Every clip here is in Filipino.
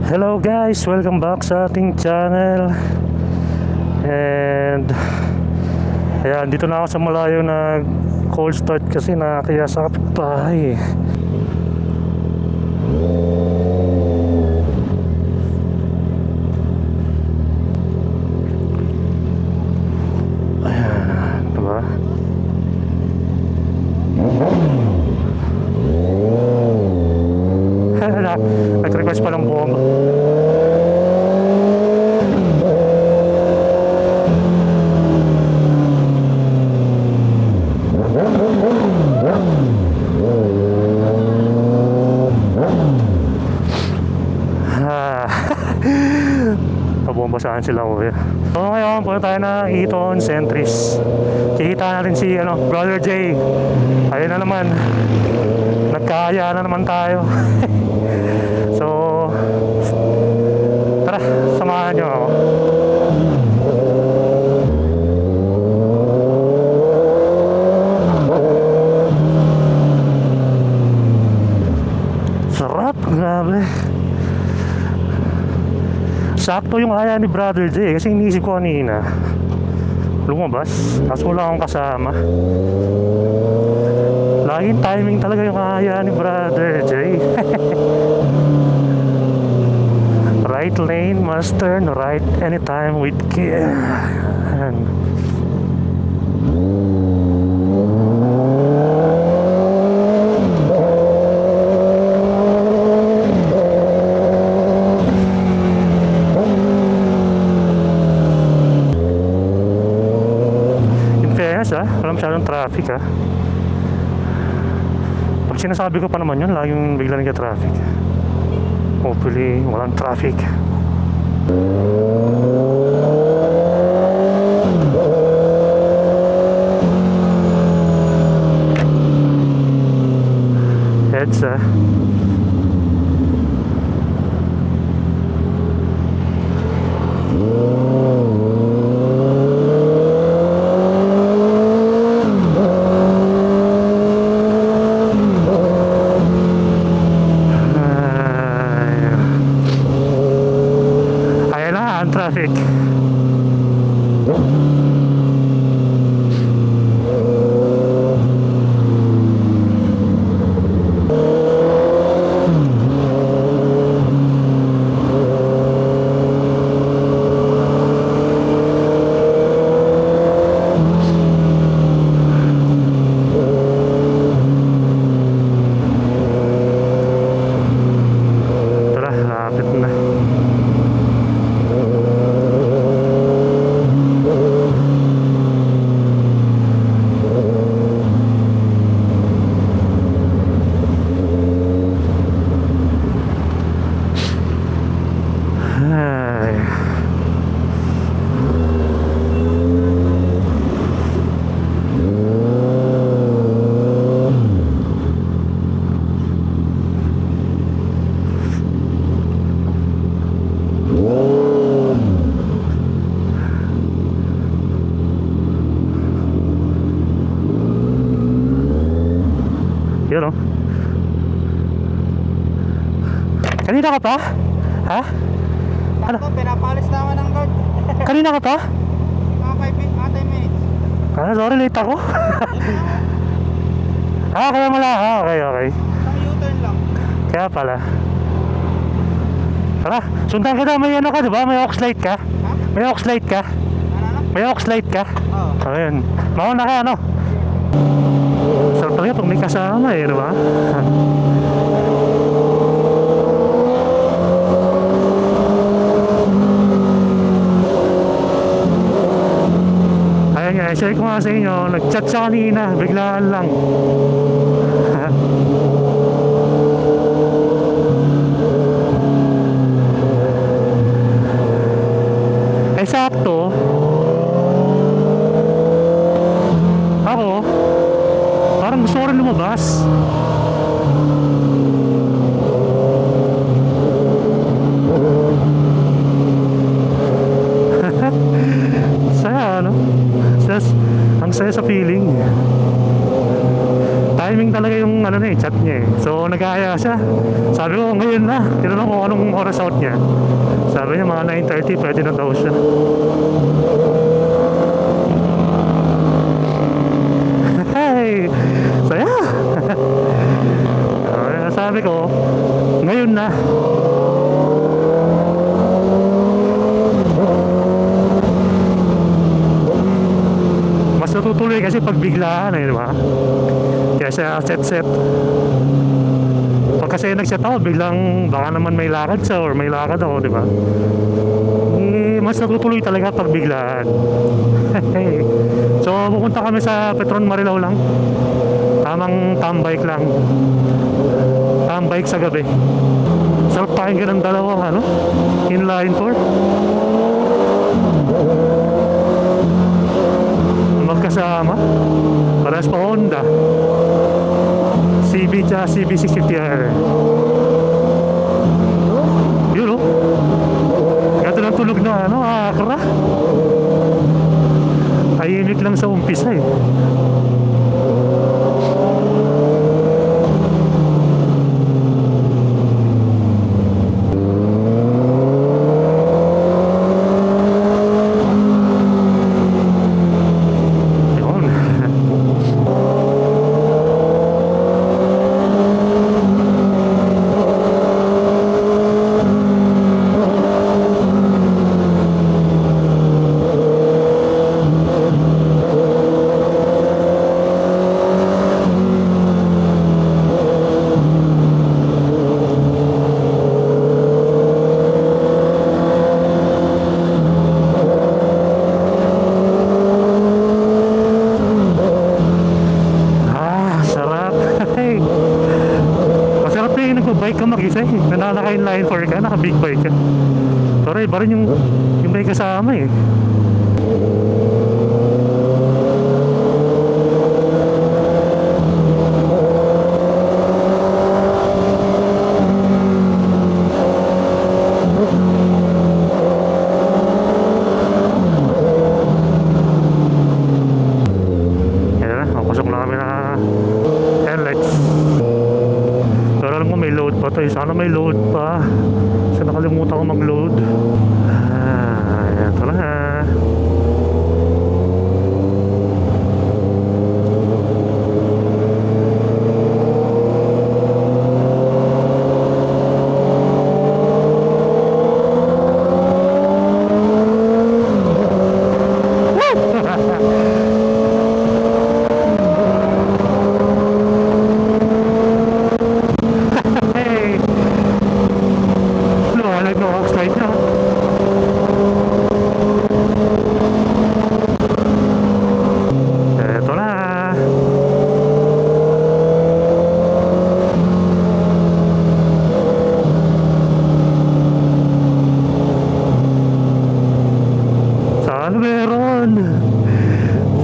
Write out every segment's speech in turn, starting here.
Hello guys, welcome back sa ating channel. And ayan, dito na ako sa malayo na cold start kasi nakakaya sa kapitbahay. Ayan, diba? Nag-request pa ng bomba. Pabomba saan sila ko eh. So ngayon, punta tayo na Eton Centris. Kikita natin si Brother J. Ayun na naman. Nagkaya na naman tayo. So tara, samahan nyo ako. Sarap, grabe. Sakto yung aya ni Brother J kasi iniisip ko kanina lumabas, tapos wala akong kasama. Laging timing talaga yung aya ni Brother J. Right lane must turn right anytime with care. Walang masyadong traffic ha. Pag sinasabi ko pa naman yun, laging bigla nagka-traffic. Hopefully walang traffic. Heads ha. Traffic. Tara, lapit na. Yun o. Kanina ka pa? Ha? Ano? Pinapalis naman ng guard. Kanina ka pa? Mga 10 minutes. Sorry, late ako. Kaya wala. Okay. Isang U-turn lang. Kaya pala. Tara, sundan ka na. May ka, diba? May oxlight ka? Ha? May oxlight ka? May oxlight ka? Oo. Ayun. Mauna ka, Sarap talaga pag may kasama eh, diba? Ayan nga, share ko nga sa inyo, nag-chat siya kanina, biglaan lang. Eh sakto, ako parang gusto ko rin lumabas. Saya, ang saya sa feeling. Timing talaga. talaga yung ano na chat niya eh. So nag-aaya siya. Sabi ko ngayon na. Tinanong ko anong oras out niya. Sabi niya mga 9:30 pwede na daw siya. Hey! Saya! Sabi ko, ngayon na. Mas natutuloy kasi pag biglaan eh, di ba? Kaya siya set. Pag kasi nag-set ako, biglang baka naman may lakad siya or may lakad ako, di ba? Eh, mas natutuloy talaga pag biglaan. So, pupunta kami sa Petron Marilao lang. Tamang tambike lang. Tambike sa gabi. Sarap pakinggan ng dalawang ano? Inline 4. Magkasama. Parehas pa Honda. CB tsaka CB650R. Yun o. Gato ng tulog na ano, akra. Tahimik lang sa umpisa eh. Bike ka mag-isa eh. Naka-inline 4 ka, naka-big bike ka. Pero iba rin yung may kasama eh. Yan na, papasok na kami na headlights. Pero alam ko may load pa to eh. Sana may load pa. Kasi nakalimutan ko mag-load. Ito na.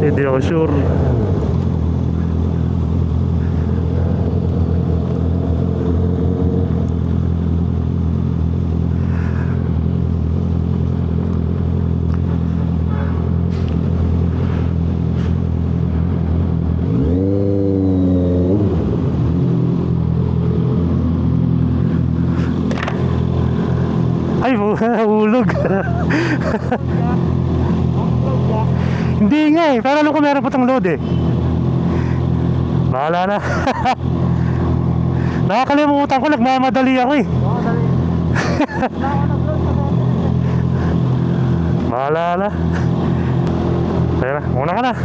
Hindi ako sure. Ay, hulog. Hindi nga eh, pero alam ko meron pa tong load eh. Bahala na. Nakakalimutan ko, nagmamadali ako eh. Bahala na. Tara, una ka na.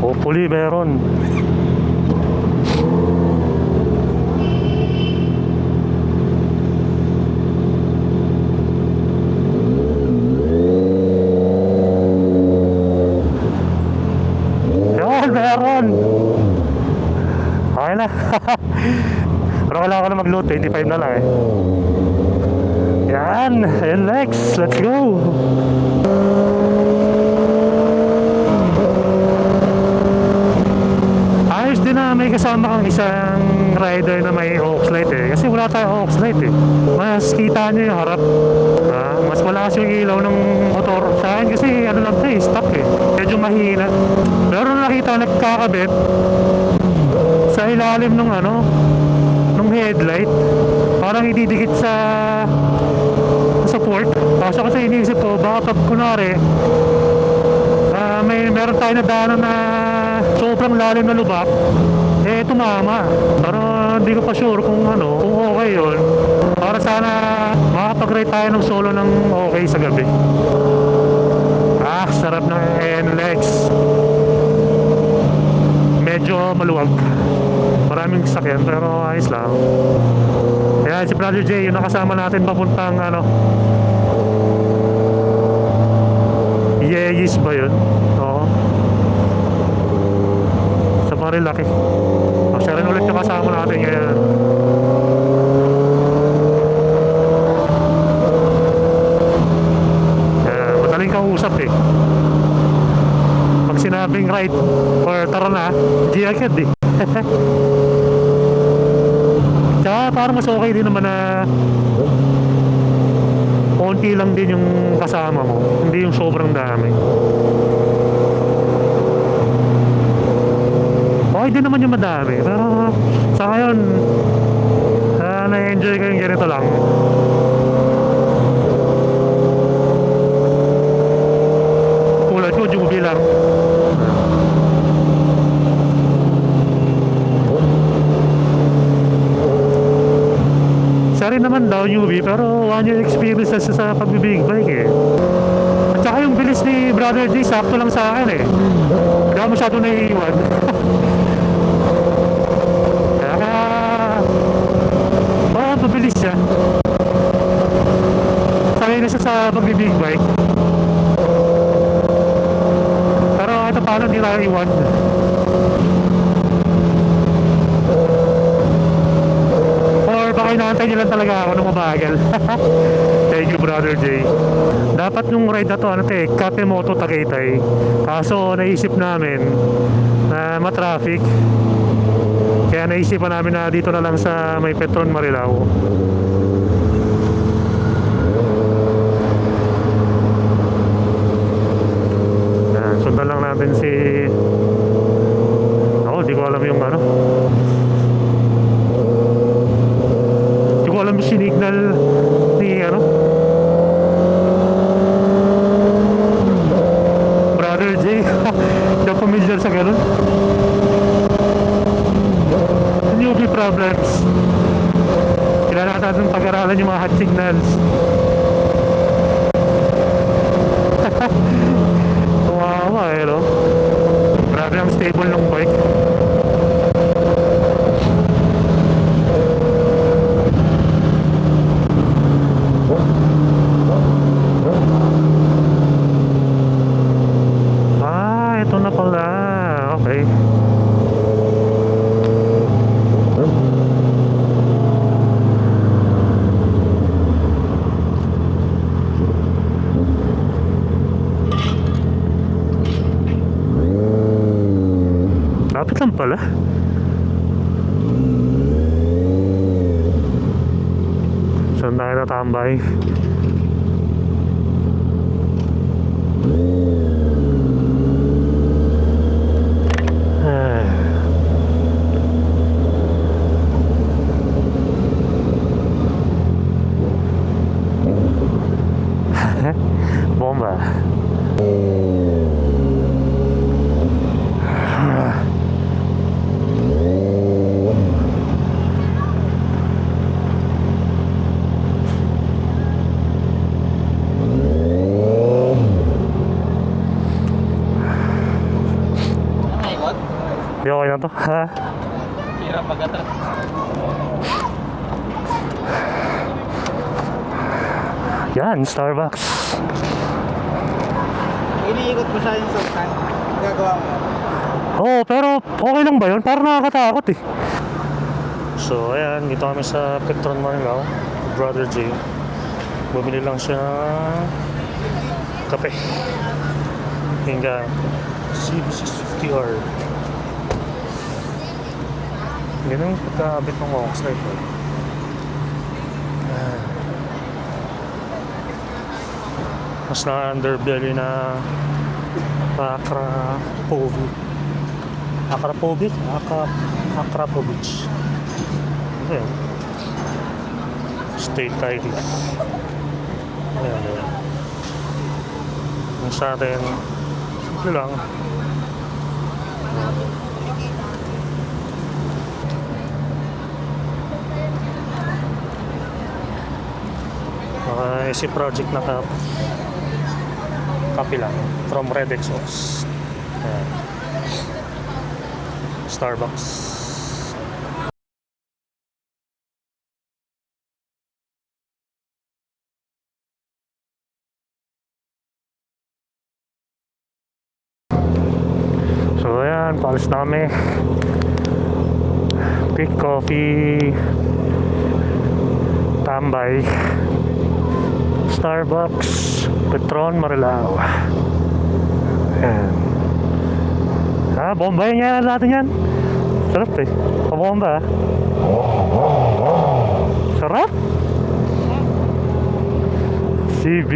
Hopefully meron. Meron. Okay na. Pero kailangan ko na mag-load, 25 na lang eh. Yan. And next, let's go. Ayos din na may kasama kang isang daming rider na may aux light eh. Kasi wala tayong aux light eh. Mas kita nyo yung harap. Mas malakas yung ilaw ng motor. Sa akin kasi ano lang ito eh, stock eh. Medyo mahina. Pero nakita nagkakabit sa ilalim ng nung headlight. Parang ididikit sa support. Kaso kasi iniisip ko, baka pag kunwari meron tayo na daanan na sobrang lalim na lubak, eh tumama. Pero hindi ko pa sure kung kung okay yun. Para sana makapag-ride tayo ng solo ng okay sa gabi. Sarap ng NLEX. Medyo maluwag. Maraming sakyan pero ayos lang. Ayan si Brother J, yung nakasama natin papuntang Yeyis ba yun? Oo. Sa Marilaki. Siya rin ulit yung kasama natin ngayon. Madaling kausap eh. Pag sinabing ride or tara na, di agad eh. Tsaka parang mas okay din naman na konti lang din yung kasama mo, hindi yung sobrang dami. Okay din naman yung madami, pero sa ngayon na-enjoy ko yung ganito lang. Kulad ko, Juby lang. Siya rin naman daw newbie pero 1 year experience na sa pagbibig bike eh. At saka yung bilis ni Brother J sakto lang sa akin eh. Kaya masyado naiiwan. Kaya mabilis siya. Sanay na siya sa pagbibig bike. Pero ito paano hindi naiiwan. Baka inaantay niyo lang talaga ako nung mabagal. Thank you Brother J. Dapat yung ride na to Kapemoto Tagaytay. Kaso naisip namin na matraffic. Kaya naisipan namin na dito na lang sa may Petron Marilao. Sundan lang natin si di ko alam yung alam yung signal ni Brother J. Hindi ako familiar sa ganun. Newbie problems. Kailangan natin pag-aralan yung mga hot signals. Kawawa grabe ang stable ng bike. Ito na pala. Okay. Lapit lang pala. Saan tayo natambay? Bomba. Di okay na to? Ha? Hirap pag-atras. Yan, Starbucks. Iniikot mo siya yung sultan. Gagawa mo. Oo, pero okay lang ba yun? Parang nakakatakot eh. So, ayan, dito kami sa Petron Marilao. Brother J. Bumili lang siya ng kape. Hingga CB650R. Ganun yung pagkabit ng Oxley. Mas na underbelly na Akrapovic. Akrapovic? Akrapovic. Ayan. State title. Ayan, ayan. Yung sa atin, simple lang. AC project na copy lang from Red Exhaust. Ayan. Starbucks. So ayan, paalis na kami. Quick coffee, tambay, Starbucks, Petron, Marilao. Ayan. Bombayin nga natin yan. Sarap eh. Pabomba ah. Sarap. CB.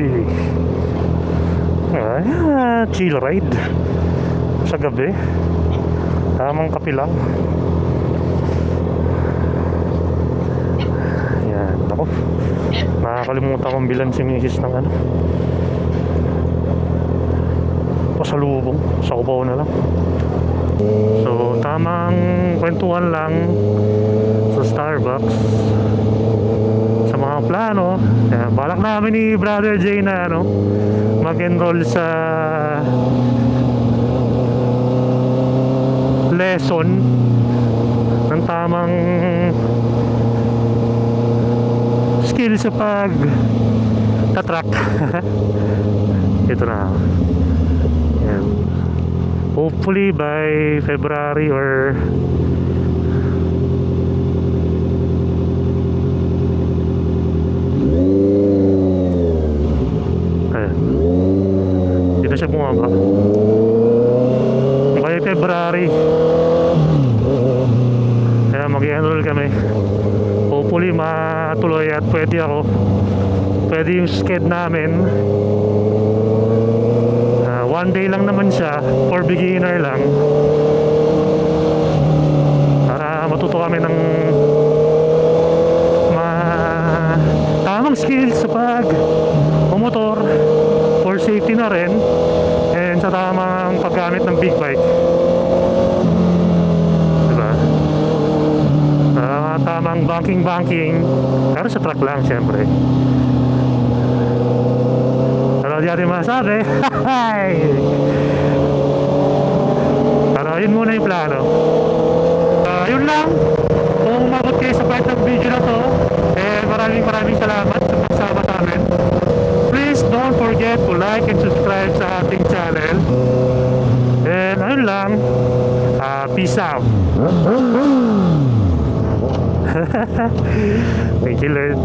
Chill ride. Sa gabi. Tamang kape lang. Yan. Ako. Nakakalimutan kong bilan si Mrs. ng ano. Pasalubong. Sa Cubao na lang. So, tamang kwentuhan lang sa Starbucks. Sa mga plano. Yan. Balak namin ni Brother Jay na ano, mag-enroll sa lesson ng tamang skill sa pag tatrack. Ito na. Yan. Hopefully by February or ayan. Hindi na siya bumaba. By February. Kaya mag-enroll kami. Hopefully matuloy at pwede yung sked namin. One day lang naman siya, for beginner lang, para matuto kami ng tamang skills sa pag motor, for safety na rin, and sa tamang paggamit ng big bike, diba? Tamang banking, pero sa truck lang syempre. Di natin masabi. Pero yun muna yung plano. Yun lang. Kung umabot kayo sa part ng video na to, maraming salamat sa pagsama sa amin. Please don't forget to like and subscribe sa ating channel. And ayun lang. Peace out. Thank you, Lord.